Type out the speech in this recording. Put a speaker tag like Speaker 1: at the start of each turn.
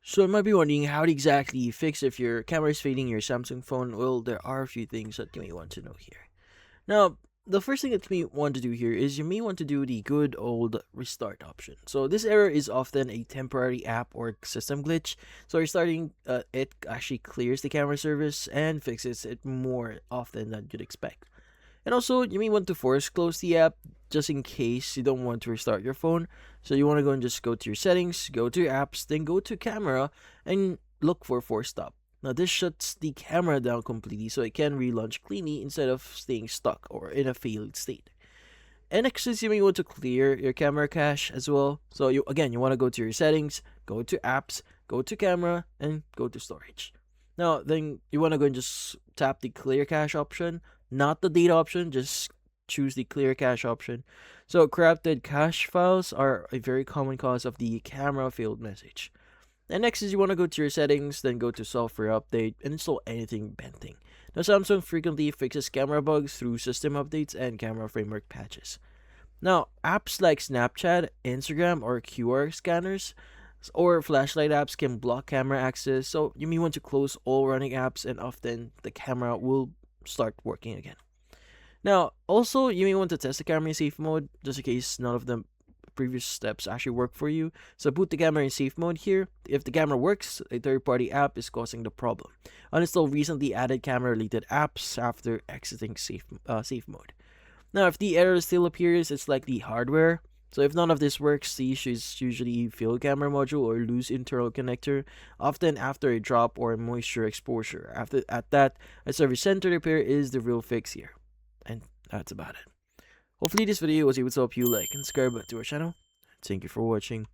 Speaker 1: So you might be wondering how to exactly fix if your camera is fading your Samsung phone. Well, there are a few things that you may want to know here. Now, the first thing that you may want to do here is you may want to do the good old restart option. So this error is often a temporary app or system glitch. So restarting it actually clears the camera service and fixes it more often than you'd expect. And also, you may want to force close the app just in case you don't want to restart your phone. So you want to go and just go to your settings, go to your apps, then go to camera and look for force stop. Now this shuts the camera down completely so it can relaunch cleanly instead of staying stuck or in a failed state. And next is you may want to clear your camera cache as well. So you want to go to your settings, go to apps, go to camera, and go to storage. Now then you want to go and just tap the clear cache option, not the data option, just choose the clear cache option. So corrupted cache files are a very common cause of the camera failed message. And next is you want to go to your settings, then go to software update and install anything Benting. Now Samsung frequently fixes camera bugs through system updates and camera framework patches. Now, apps like Snapchat, Instagram, or QR scanners or flashlight apps can block camera access, so you may want to close all running apps and often the camera will start working again. Now, also, you may want to test the camera in safe mode just in case none of the previous steps actually work for you. So put the camera in safe mode here. If the camera works, a third-party app is causing the problem. Uninstall recently added camera-related apps after exiting safe mode. Now, if the error still appears, it's likely hardware. So if none of this works, the issue is usually failed camera module or loose internal connector, often after a drop or moisture exposure. At that, a service center repair is the real fix here. And that's about it. Hopefully this video was able to help you like and subscribe to our channel. Thank you for watching.